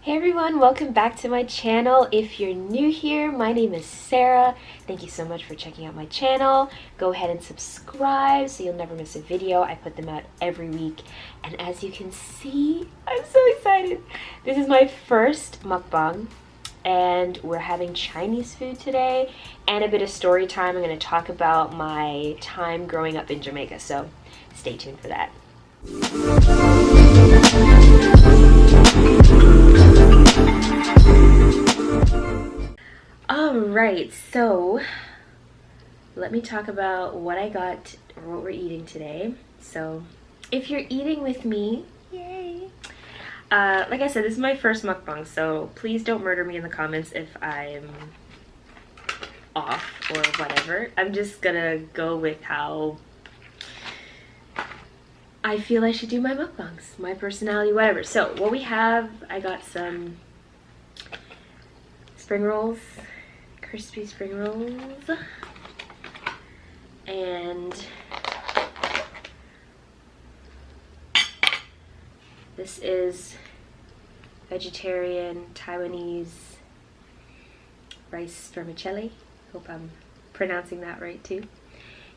Hey everyone, welcome back to my channel. If you're new here, my name is Sarah. Thank you so much for checking out my channel. Go ahead and subscribe so you'll never miss a video. I put them out every week. And as you can see, I'm so excited. This is my first mukbang and we're having Chinese food today and a bit of story time. I'm going to talk about my time growing up in Jamaica, so stay tuned for that. Alright, so let me talk about what I got or what we're eating today. So if you're eating with me, yay! Like I said, this is my first mukbang, so please don't murder me in the comments if I'm off or whatever. I'm just gonna go with how I feel I should do my mukbangs, my personality, whatever. So what we have, I got some spring rolls, crispy spring rolls, and this is vegetarian Taiwanese rice vermicelli. Hope I'm pronouncing that right too.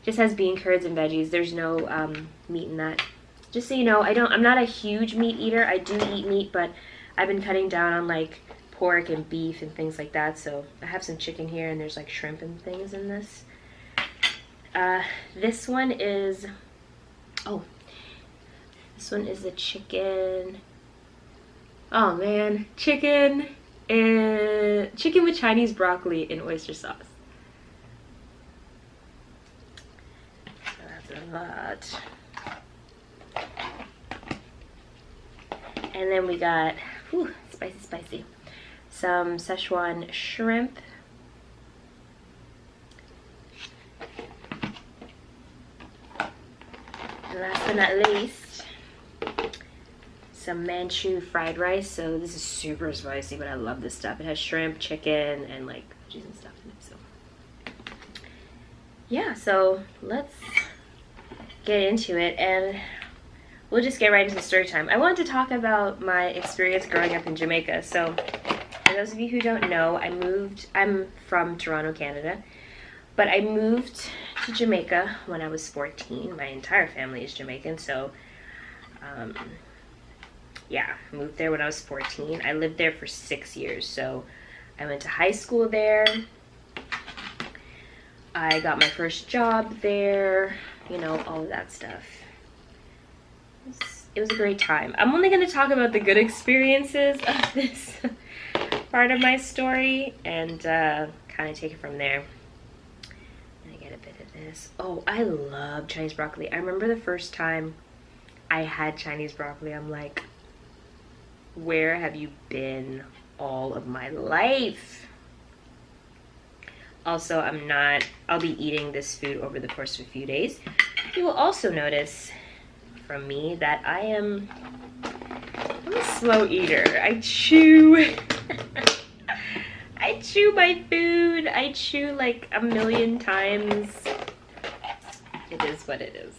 Just has bean curds and veggies. There's no meat in that. Just so you know, I'm not a huge meat eater. I do eat meat, but I've been cutting down on like pork and beef and things like that. So I have some chicken here and there's like shrimp and things in this. This one is the chicken. Oh man, chicken with Chinese broccoli and oyster sauce. So that's a lot. And then we got, whew, spicy, some Szechuan shrimp. And last but not least, some Manchu fried rice. So this is super spicy, but I love this stuff. It has shrimp, chicken, and like veggies and stuff in it. So yeah, so let's get into it and we'll just get right into the story time. I wanted to talk about my experience growing up in Jamaica. So for those of you who don't know, I'm from Toronto, Canada, but I moved to Jamaica when I was 14. My entire family is Jamaican, so yeah, moved there when I was 14. I lived there for 6 years, so I went to high school there. I got my first job there, you know, all of that stuff. It was a great time. I'm only going to talk about the good experiences of this part of my story and kind of take it from there. And I get a bit of this. Oh, I love Chinese broccoli. I remember the first time I had Chinese broccoli, I'm like, where have you been all of my life? Also, I'll be eating this food over the course of a few days. You will also notice from me that I'm a slow eater. I chew I chew my food. I chew like a million times. It is what it is.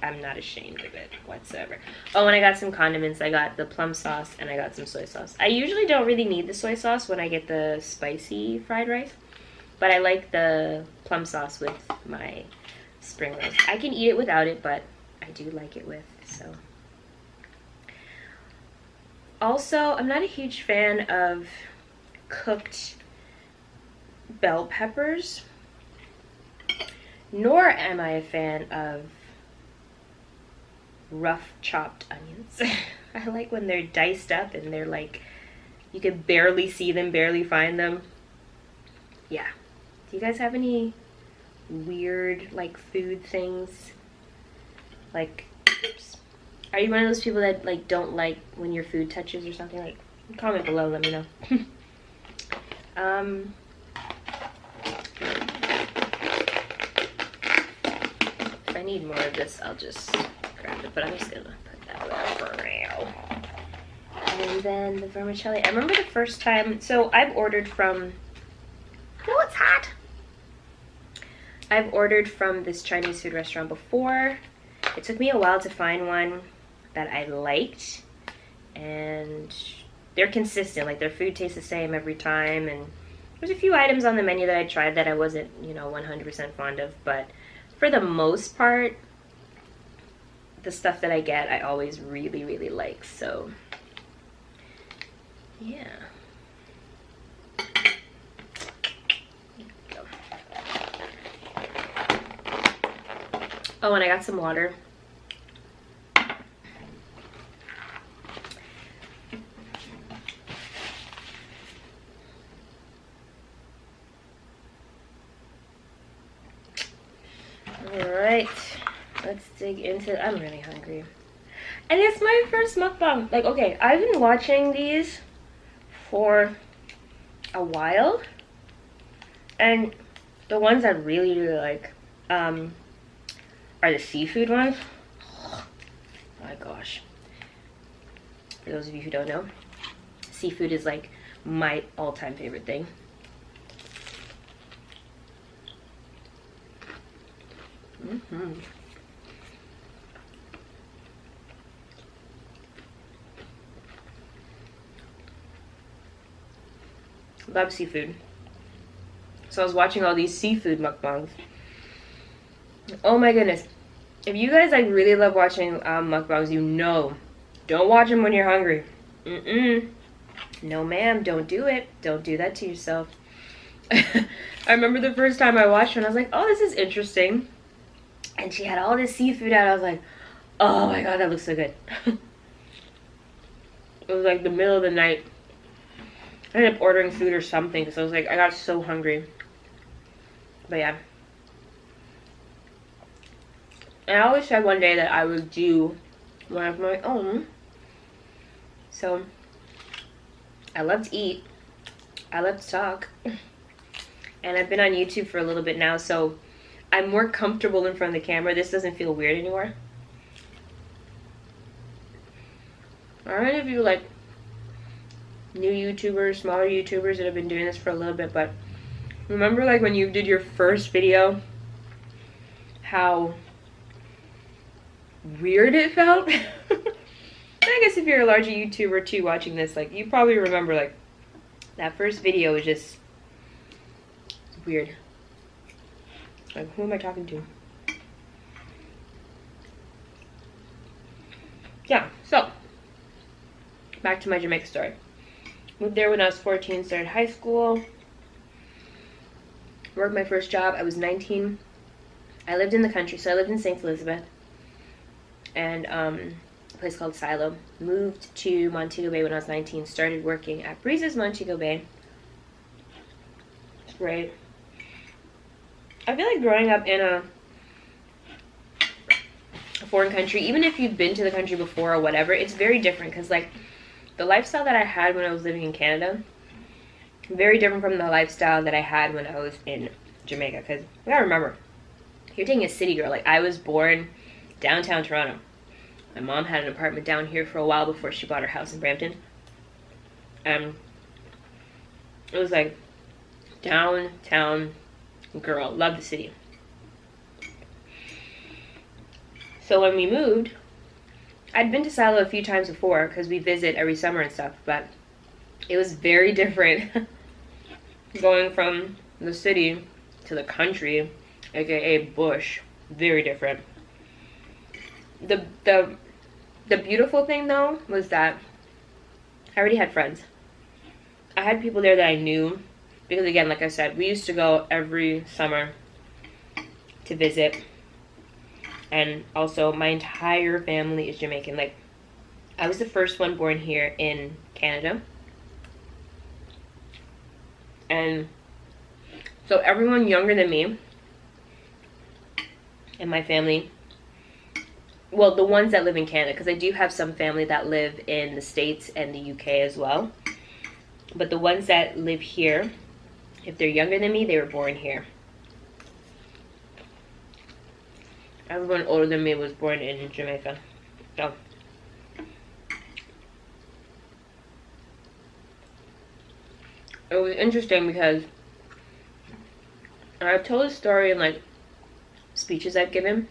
I'm not ashamed of it whatsoever. Oh, and I got some condiments. I got the plum sauce and I got some soy sauce. I usually don't really need the soy sauce when I get the spicy fried rice, but I like the plum sauce with my spring rolls. I can eat it without it, but I do like it with, so. Also, I'm not a huge fan of cooked bell peppers, nor am I a fan of rough chopped onions. I like when they're diced up and they're like, you can barely see them, barely find them. Yeah. Do you guys have any weird like food things? Like, oops. Are you one of those people that like don't like when your food touches or something? Like, comment below, let me know. If I need more of this, I'll just grab it, but I'm just gonna put that away for now. And then the vermicelli. I remember the first time, so I've ordered from, oh, it's hot. I've ordered from this Chinese food restaurant before. It took me a while to find one that I liked, and they're consistent. Like, their food tastes the same every time, and there's a few items on the menu that I tried that I wasn't, you know, 100% fond of, but for the most part, the stuff that I get, I always really, really like. So, yeah. Oh, and I got some water. Alright, let's dig into it. I'm really hungry. And it's my first mukbang. Like, okay, I've been watching these for a while. And the ones I really, really like are the seafood ones. Oh my gosh. For those of you who don't know, seafood is like my all-time favorite thing. Love seafood. So I was watching all these seafood mukbangs. Oh my goodness. If you guys like really love watching mukbangs, you know, don't watch them when you're hungry. No ma'am, don't do it. Don't do that to yourself. I remember the first time I watched one, I was like, oh, this is interesting. And she had all this seafood out. I was like, oh my god, that looks so good. It was like the middle of the night. I ended up ordering food or something because I was like, I got so hungry. But yeah. And I always said one day that I would do one of my own. So, I love to eat. I love to talk. And I've been on YouTube for a little bit now, so I'm more comfortable in front of the camera. This doesn't feel weird anymore. Are any of you like new YouTubers, smaller YouTubers that have been doing this for a little bit, but remember like when you did your first video, how weird it felt? I guess if you're a larger YouTuber too watching this, like you probably remember like that first video was just weird. Like, who am I talking to? Yeah, so back to my Jamaica story. Moved there when I was 14, started high school, worked my first job. I was 19. I lived in the country, so I lived in St. Elizabeth and a place called Silo. Moved to Montego Bay when I was 19, started working at Breeze's Montego Bay. It's great. I feel like growing up in a foreign country, even if you've been to the country before or whatever, it's very different because like the lifestyle that I had when I was living in Canada, very different from the lifestyle that I had when I was in Jamaica. Because you gotta remember, you're taking a city girl. Like, I was born downtown Toronto. My mom had an apartment down here for a while before she bought her house in Brampton. It was like downtown girl, love the city. So when we moved, I'd been to Silo a few times before because we visit every summer and stuff, but it was very different going from the city to the country, aka bush. Very different. The beautiful thing though was that I already had friends. I had people there that I knew. Because again, like I said, we used to go every summer to visit. And also, my entire family is Jamaican. Like, I was the first one born here in Canada. And so everyone younger than me in my family, well, the ones that live in Canada, because I do have some family that live in the States and the UK as well. But the ones that live here, if they're younger than me, they were born here. Everyone older than me was born in Jamaica. So it was interesting because I've told a story in like speeches I've given,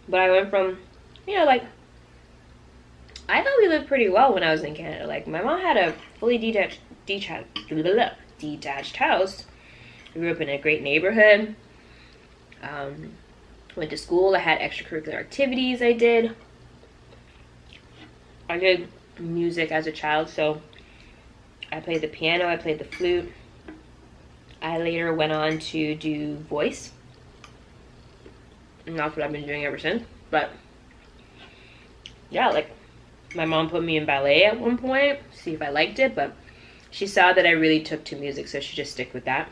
but I went from, you know, like I thought we lived pretty well when I was in Canada. Like, my mom had a fully detached house. We grew up in a great neighborhood. Went to school. I had extracurricular activities I did. I did music as a child, so I played the piano, I played the flute. I later went on to do voice. And that's what I've been doing ever since. But yeah, like, my mom put me in ballet at one point, see if I liked it, but she saw that I really took to music, so she just stick with that.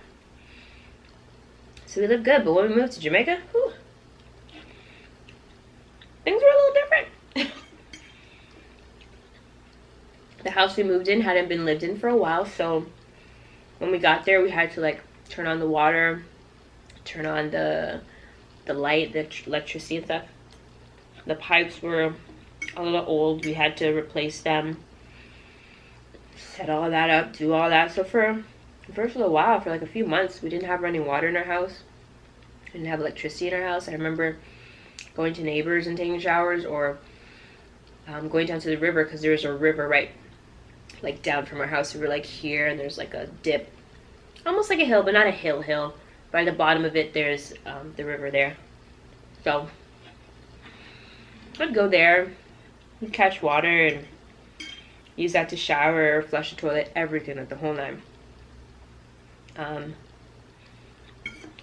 So we lived good, but when we moved to Jamaica, whew, things were a little different. The house we moved in hadn't been lived in for a while, so when we got there, we had to like turn on the water, turn on the light, the electricity and stuff. The pipes were a little old. We had to replace them, set all that up, do all that. So for first little while, for like a few months, we didn't have running water in our house. We didn't have electricity in our house. I remember going to neighbors and taking showers, or going down to the river, because there's a river right like down from our house. We were like here, and there's like a dip, almost like a hill, but not a hill. By the bottom of it, there's the river there. So I'd go there, catch water, and use that to shower, flush the toilet, everything, like the whole nine. I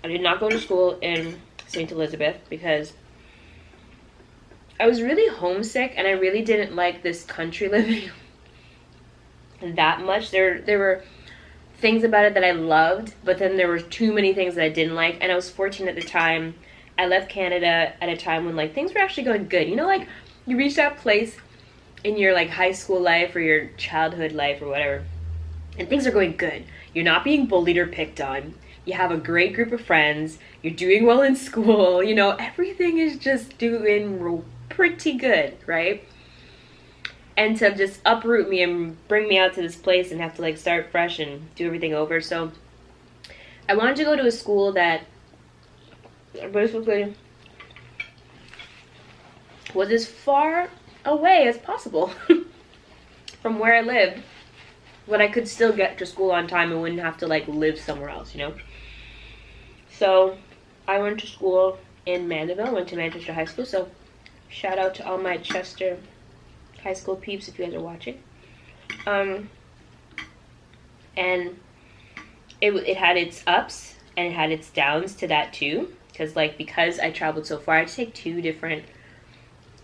did not go to school in St. Elizabeth because I was really homesick, and I really didn't like this country living that much. There were things about it that I loved, but then there were too many things that I didn't like, and I was fortunate at the time. I left Canada at a time when like things were actually going good. You know, like you reach that place in your like high school life or your childhood life or whatever, and things are going good. You're not being bullied or picked on. You have a great group of friends. You're doing well in school. You know, everything is just doing pretty good, right? And to just uproot me and bring me out to this place and have to like start fresh and do everything over. So I wanted to go to a school that basically was as far away as possible from where I lived, but I could still get to school on time and wouldn't have to like live somewhere else, you know? So I went to school in Mandeville, went to Manchester High School. So shout out to all my Chester high school peeps if you guys are watching. And it had its ups and it had its downs to that too, because I traveled so far, I had to take 2 different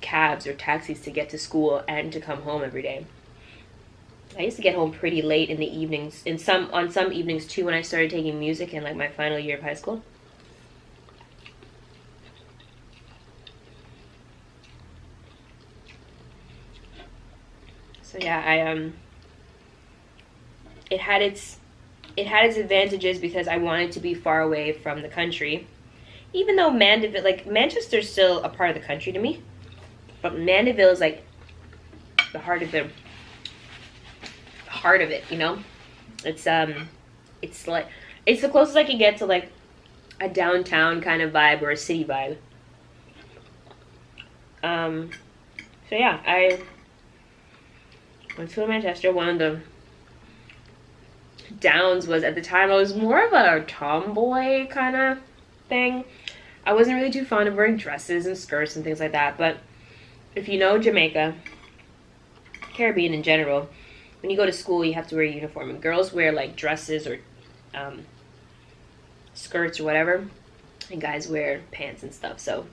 cabs or taxis to get to school and to come home every day. I used to get home pretty late in the evenings, on some evenings too, when I started taking music in like my final year of high school. So yeah, it had its advantages because I wanted to be far away from the country. Even though Mandeville, like Manchester's still a part of the country to me, but Mandeville is like the heart of it, you know? It's like, it's the closest I can get to like a downtown kind of vibe or a city vibe. So yeah, I went to Manchester. One of the downs was, at the time, I was more of a tomboy kind of thing. I wasn't really too fond of wearing dresses and skirts and things like that, but if you know Jamaica, Caribbean in general, when you go to school, you have to wear a uniform, and girls wear like dresses or skirts or whatever, and guys wear pants and stuff. So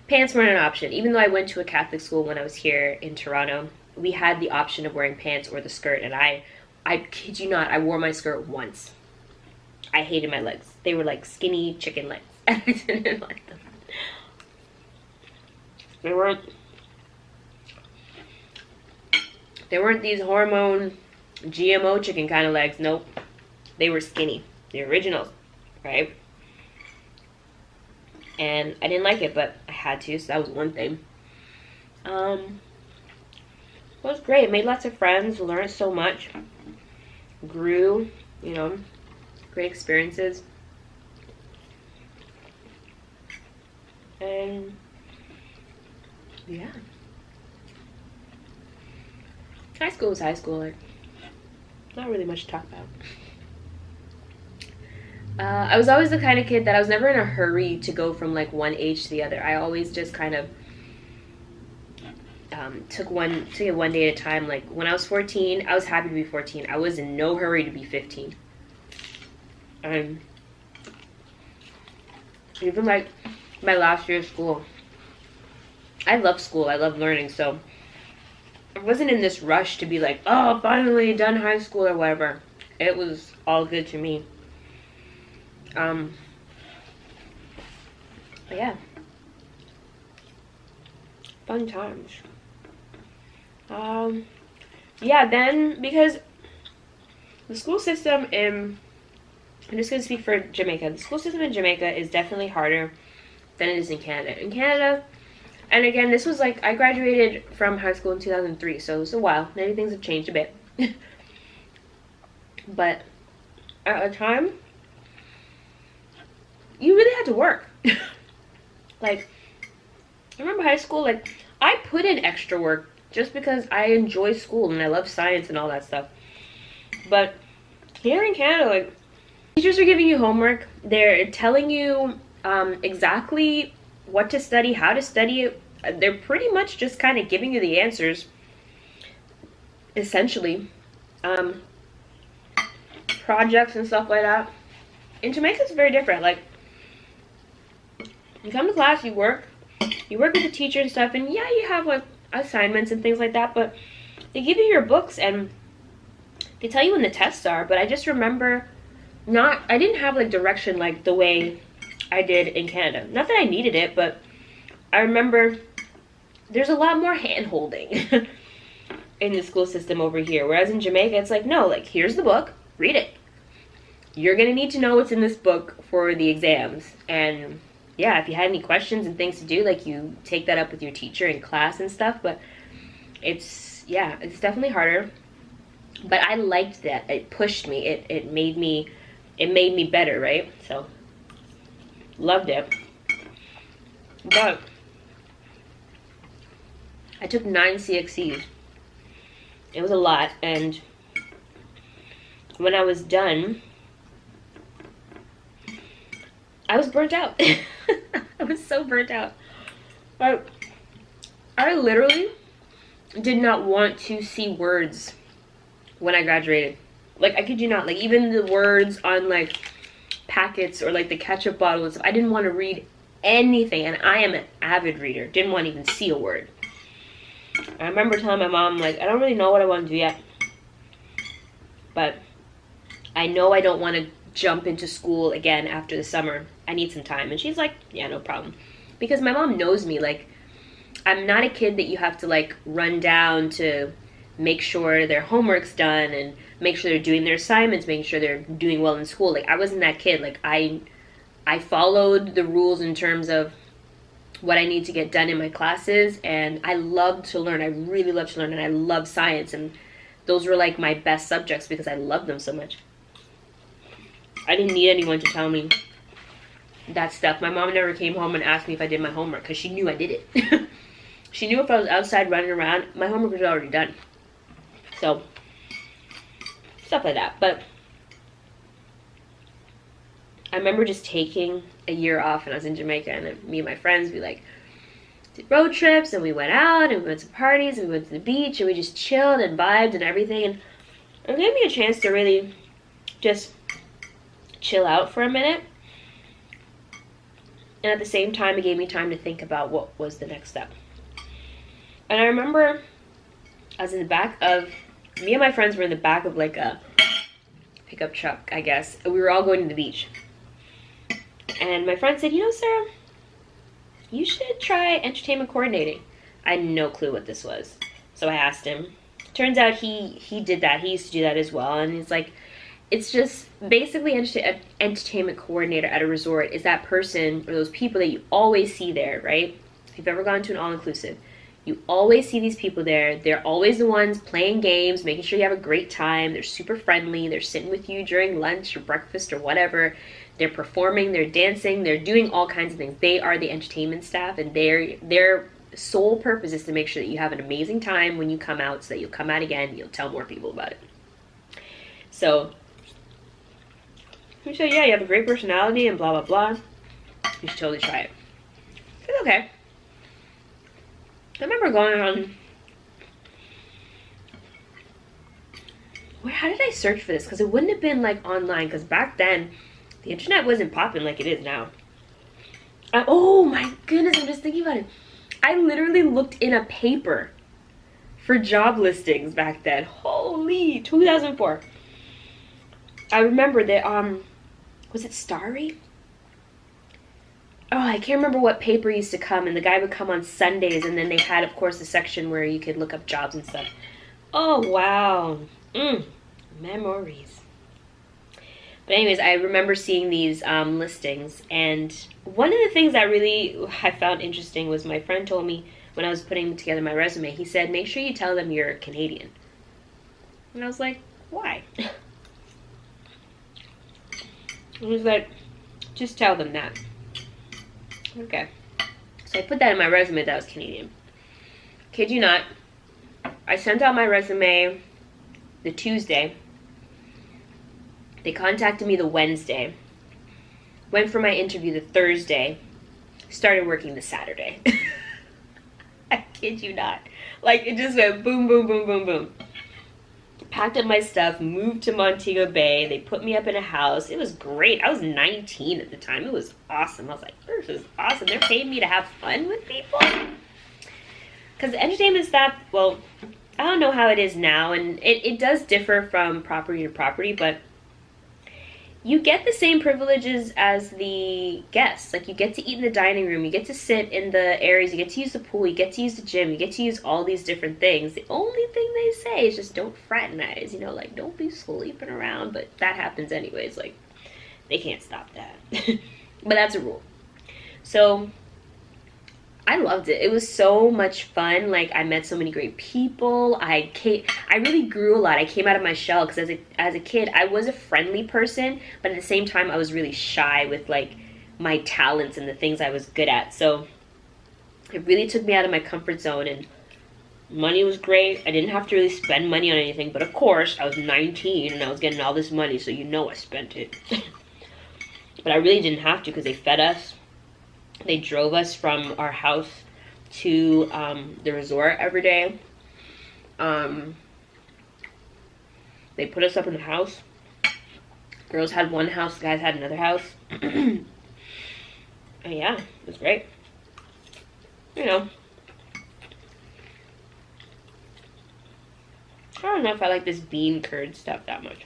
pants weren't an option. Even though I went to a Catholic school when I was here in Toronto, we had the option of wearing pants or the skirt, and I kid you not, I wore my skirt once. I hated my legs. They were like skinny chicken legs, and I didn't like them. They weren't these hormone GMO chicken kind of legs. Nope. They were skinny. The originals, right? And I didn't like it, but I had to, so that was one thing. It was great. Made lots of friends, learned so much, grew, you know, great experiences. And yeah. high school was high school. Like, not really much to talk about. I was always the kind of kid that I was never in a hurry to go from like one age to the other. I always just kind of took it one day at a time. Like when I was 14, I was happy to be 14. I was in no hurry to be 15. Even like my last year of school, I love school. I love learning. So I wasn't in this rush to be like, oh, finally done high school or whatever. It was all good to me. But yeah, fun times. Yeah, then because the school system in, I'm just going to speak for Jamaica. The school system in Jamaica is definitely harder than it is in Canada. In Canada, and again, this was like, I graduated from high school in 2003, so it was a while. Many things have changed a bit. But at a time, you really had to work. Like, I remember high school, like, I put in extra work just because I enjoy school and I love science and all that stuff. But here in Canada, like, teachers are giving you homework. They're telling you exactly what to study, how to study it. They're pretty much just kind of giving you the answers, essentially. Projects and stuff like that. In Jamaica, it's very different. Like, you come to class, you work with the teacher and stuff, and yeah, you have like assignments and things like that, but they give you your books and they tell you when the tests are. But I just remember I didn't have like direction like the way I did in Canada. Not that I needed it, but I remember there's a lot more hand-holding in the school system over here, whereas in Jamaica, it's like, no, like, here's the book, read it. You're gonna need to know what's in this book for the exams. And yeah, if you had any questions and things to do, like, you take that up with your teacher in class and stuff. But it's definitely harder. But I liked that. It pushed me. It made me better, right? So loved it. But I took 9 CXCs. It was a lot, and when I was done, I was burnt out. I was so burnt out. I literally did not want to see words when I graduated. Like, I kid you not, like, even the words on, like, packets or, like, the ketchup bottles, I didn't want to read anything, and I am an avid reader. Didn't want to even see a word. I remember telling my mom, like, I don't really know what I want to do yet, but I know I don't want to jump into school again after the summer. I need some time. And she's like, yeah, no problem. Because my mom knows me. Like, I'm not a kid that you have to, like, run down to make sure their homework's done and make sure they're doing their assignments, making sure they're doing well in school. Like, I wasn't that kid. Like, I followed the rules in terms of what I need to get done in my classes, and I loved to learn. I really loved to learn, and I love science, and those were like my best subjects because I loved them so much. I didn't need anyone to tell me that stuff. My mom never came home and asked me if I did my homework because she knew I did it. She knew if I was outside running around, my homework was already done. So, stuff like that. But I remember just taking a year off when I was in Jamaica, and me and my friends, we like did road trips, and we went out, and we went to parties, and we went to the beach, and we just chilled and vibed and everything. And it gave me a chance to really just chill out for a minute. And at the same time, it gave me time to think about what was the next step. And I remember I was in the back of, me and my friends were in the back of like a pickup truck, I guess. And we were all going to the beach. And my friend said, you know, Sarah, you should try entertainment coordinating. I had no clue what this was. So I asked him. Turns out he did that. He used to do that as well. And he's like, it's just basically entertainment coordinator at a resort is that person or those people that you always see there, right? If you've ever gone to an all-inclusive, you always see these people there. They're always the ones playing games, making sure you have a great time. They're super friendly. They're sitting with you during lunch or breakfast or whatever. They're performing, they're dancing, they're doing all kinds of things. They are the entertainment staff, and they're sole purpose is to make sure that you have an amazing time when you come out, so that you'll come out again, you'll tell more people about it. So he said, yeah, you have a great personality and blah, blah, blah. You should totally try it. I said, okay. I remember going on, how did I search for this? Because it wouldn't have been like online, because back then the internet wasn't popping like it is now. Oh my goodness, I'm just thinking about it. I literally looked in a paper for job listings back then. Holy, 2004. I remember that, was it Starry? Oh, I can't remember what paper used to come, and the guy would come on Sundays, and then they had, of course, a section where you could look up jobs and stuff. Oh, wow. Memories. But anyways, I remember seeing these listings, and one of the things that I found interesting was my friend told me when I was putting together my resume, he said, make sure you tell them you're Canadian. And I was like, why? He was like, just tell them that. Okay. So I put that in my resume that I was Canadian. Kid you not, I sent out my resume the Tuesday. They contacted me the Wednesday. Went for my interview the Thursday. Started working the Saturday. I kid you not. Like, it just went boom, boom, boom, boom, boom. Packed up my stuff, moved to Montego Bay. They put me up in a house. It was great. I was 19 at the time. It was awesome. I was like, this is awesome. They're paying me to have fun with people. Because the entertainment staff, well, I don't know how it is now, and it does differ from property to property, but you get the same privileges as the guests. Like, you get to eat in the dining room, you get to sit in the areas, you get to use the pool, you get to use the gym, you get to use all these different things. The only thing they say is just don't fraternize, you know, like, don't be sleeping around, but that happens anyways. Like, they can't stop that. But that's a rule. So I loved it. It was so much fun. Like, I met so many great people. I really grew a lot. I came out of my shell, because as a kid, I was a friendly person, but at the same time, I was really shy with, like, my talents and the things I was good at. So it really took me out of my comfort zone, and money was great. I didn't have to really spend money on anything, but of course, I was 19, and I was getting all this money, so you know I spent it. But I really didn't have to, because they fed us. They drove us from our house to the resort every day. They put us up in the house. Girls had one house, guys had another house. And yeah, it was great. You know, I don't know if I like this bean curd stuff that much.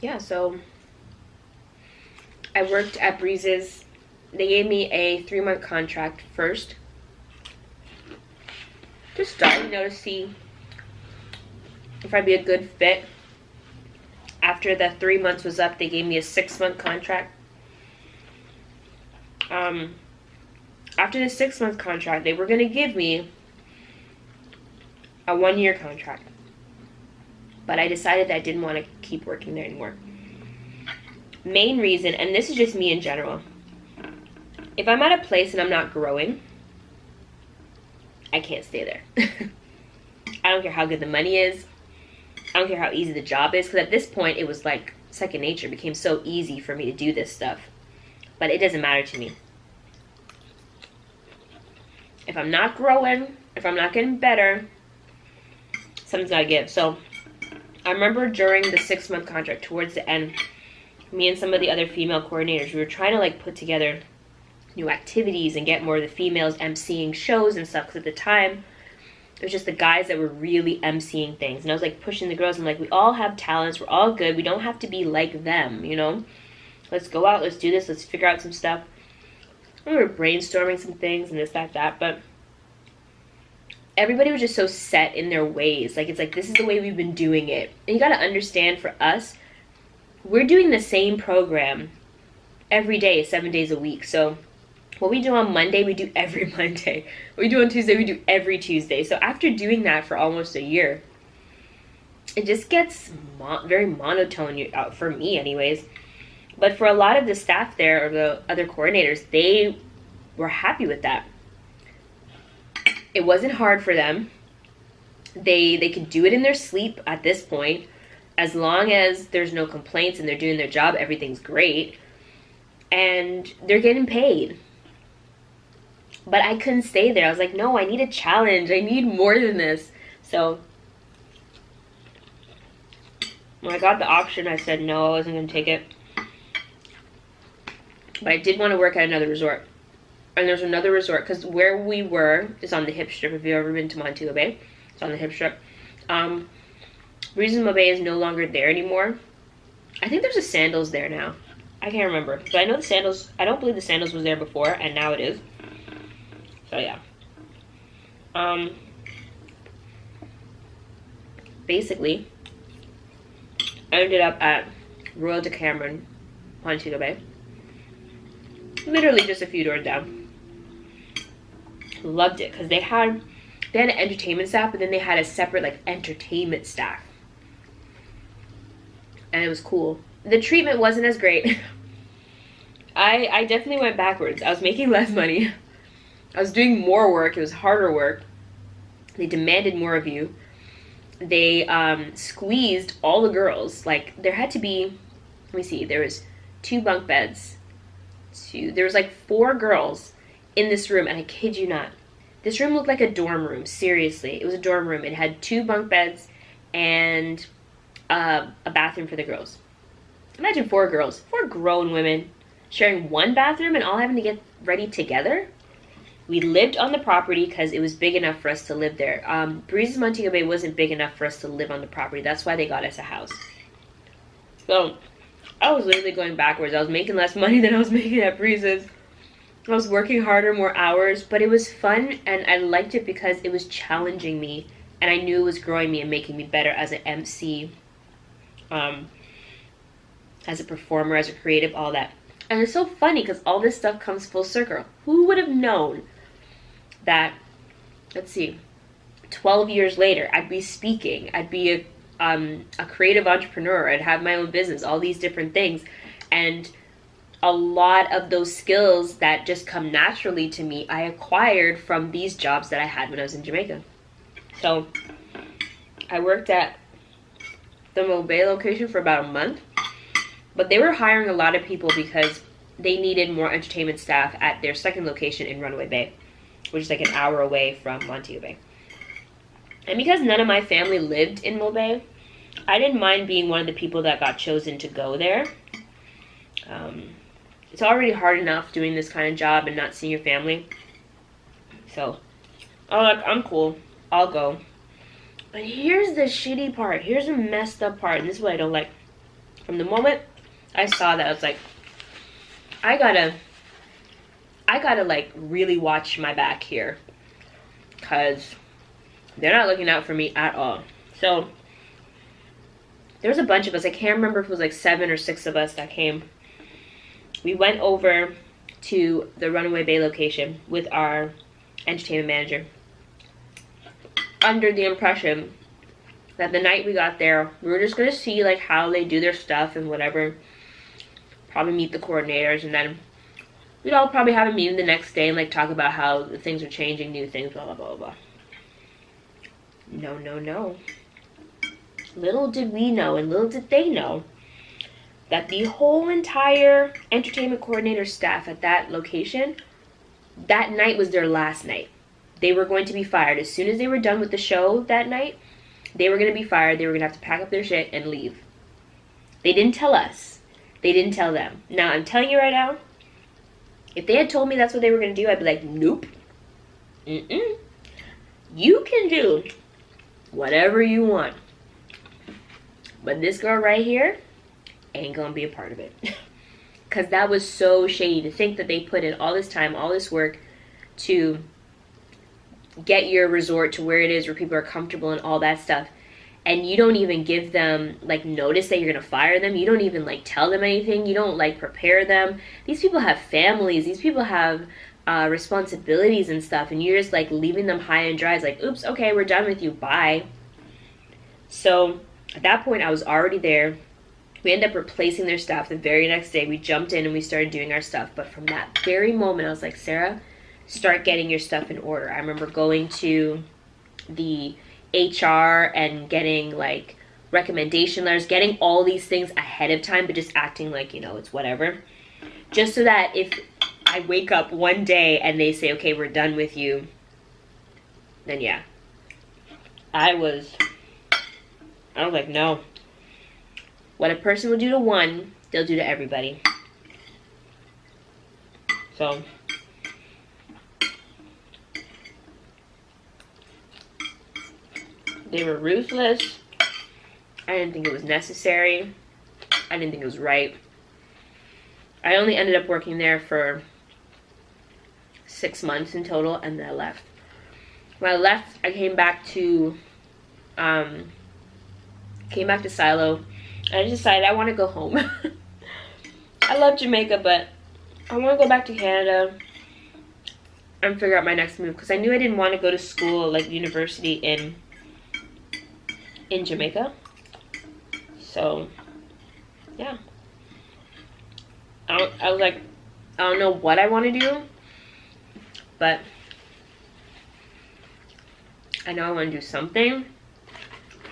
Yeah, so I worked at Breeze's. They gave me a 3-month contract first to start, you know, to see if I'd be a good fit. After the 3 months was up, they gave me a 6-month contract. After the 6-month contract, they were going to give me a 1-year contract. But I decided that I didn't want to keep working there anymore. Main reason, and this is just me in general, if I'm at a place and I'm not growing, I can't stay there. I don't care how good the money is. I don't care how easy the job is, because at this point it was like second nature. It became so easy for me to do this stuff. But it doesn't matter to me. If I'm not growing, if I'm not getting better, something's gotta give. So I remember during the 6-month contract, towards the end, me and some of the other female coordinators, we were trying to like put together new activities and get more of the females emceeing shows and stuff, because at the time it was just the guys that were really emceeing things, and I was like pushing the girls. I'm like, we all have talents, we're all good, we don't have to be like them, you know, let's go out, let's do this, let's figure out some stuff. We were brainstorming some things and this, that, but everybody was just so set in their ways. Like, it's like, this is the way we've been doing it. And you got to understand, for us, we're doing the same program every day, 7 days a week. So What we do on Monday, we do every Monday. What we do on Tuesday, we do every Tuesday. So after doing that for almost a year, it just gets very monotone, for me anyways. But for a lot of the staff there, or the other coordinators, they were happy with that. It wasn't hard for them. They could do it in their sleep at this point. As long as there's no complaints and they're doing their job, everything's great. And they're getting paid. But I couldn't stay there. I was like, no, I need a challenge. I need more than this. So when I got the option, I said no, I wasn't going to take it. But I did want to work at another resort. And there's another resort, because where we were is on the hip strip. If you've ever been to Montego Bay, it's on the hip strip. Reasonable Bay is no longer there anymore. I think there's a Sandals there now. I can't remember. But I know the Sandals, I don't believe the Sandals was there before, and now it is. So yeah. Basically, I ended up at Royal Decameron, Montego Bay. Literally just a few doors down. Loved it, because they had an entertainment staff, but then they had a separate like entertainment staff. And it was cool. The treatment wasn't as great. I definitely went backwards. I was making less money. I was doing more work. It was harder work. They demanded more of you. They squeezed all the girls. Like, there had to be, let me see, there was 2 bunk beds. There was like 4 girls in this room, and I kid you not. This room looked like a dorm room. Seriously, it was a dorm room. It had 2 bunk beds and a bathroom for the girls. Imagine 4 girls, 4 grown women sharing one bathroom and all having to get ready together. We lived on the property because it was big enough for us to live there. Breeze's Montego Bay wasn't big enough for us to live on the property. That's why they got us a house. So I was literally going backwards. I was making less money than I was making at Breeze's. I was working harder, more hours, but it was fun, and I liked it because it was challenging me, and I knew it was growing me and making me better as an MC, as a performer, as a creative, all that. And it's so funny because all this stuff comes full circle. Who would have known that, let's see, 12 years later, I'd be speaking, I'd be a creative entrepreneur, I'd have my own business, all these different things. And a lot of those skills that just come naturally to me, I acquired from these jobs that I had when I was in Jamaica. So I worked at the Mobile Bay location for about a month, but they were hiring a lot of people because they needed more entertainment staff at their second location in Runaway Bay, which is like an hour away from Montego Bay. And because none of my family lived in Mobile Bay, I didn't mind being one of the people that got chosen to go there. It's already hard enough doing this kind of job and not seeing your family. So, I'm cool. I'll go. But here's the shitty part. Here's the messed up part. And this is what I don't like. From the moment I saw that, I was like, I gotta like really watch my back here. Because they're not looking out for me at all. So, there was a bunch of us. I can't remember if it was like 7 or 6 of us that came. We went over to the Runaway Bay location with our entertainment manager, under the impression that the night we got there, we were just going to see like how they do their stuff and whatever, probably meet the coordinators, and then we'd all probably have a meeting the next day and like talk about how the things are changing, new things, blah, blah, blah, blah. No, no, no. Little did we know, and little did they know, that the whole entire entertainment coordinator staff at that location, that night was their last night. They were going to be fired. As soon as they were done with the show that night, they were going to be fired. They were going to have to pack up their shit and leave. They didn't tell us. They didn't tell them. Now, I'm telling you right now, if they had told me that's what they were going to do, I'd be like, nope. Mm-mm. You can do whatever you want. But this girl right here ain't gonna be a part of it. Because that was so shady to think that they put in all this time, all this work to get your resort to where it is, where people are comfortable and all that stuff, and you don't even give them like notice that you're gonna fire them. You don't even like tell them anything. You don't like prepare them. These people have families. These people have responsibilities and stuff, and you're just like leaving them high and dry. It's like, oops, okay, we're done with you, bye. So at that point I was already there. We ended up replacing their staff the very next day. We jumped in and we started doing our stuff. But from that very moment I was like, Sarah, start getting your stuff in order. I remember going to the HR and getting like recommendation letters, getting all these things ahead of time, but just acting like, you know, it's whatever, just so that if I wake up one day and they say, okay, we're done with you, then yeah, I was like, no, what a person will do to one, they'll do to everybody. So they were ruthless. I didn't think it was necessary. I didn't think it was right. I only ended up working there for 6 months in total, and then I left. When I left, I came back to Silo. I just decided I want to go home. I love Jamaica, but I want to go back to Canada and figure out my next move, because I knew I didn't want to go to school, like university in Jamaica. So yeah, I was like, I don't know what I want to do, but I know I want to do something,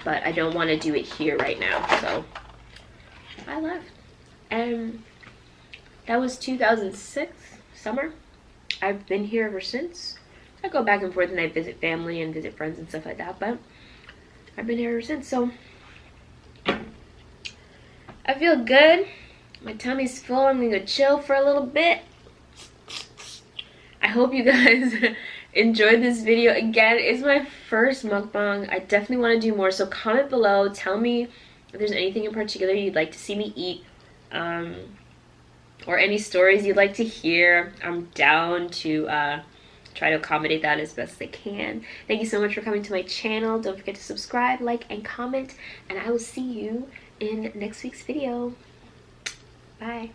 but I don't want to do it here right now. So I left, and that was 2006 summer. I've been here ever since. I go back and forth and I visit family and visit friends and stuff like that, but I've been here ever since. So I feel good. My tummy's full. I'm gonna go chill for a little bit. I hope you guys enjoyed this video. Again, it's my first mukbang. I definitely want to do more, so comment below. Tell me if there's anything in particular you'd like to see me eat, or any stories you'd like to hear. I'm down to try to accommodate that as best I can. Thank you so much for coming to my channel. Don't forget to subscribe, like, and comment, and I will see you in next week's video. Bye.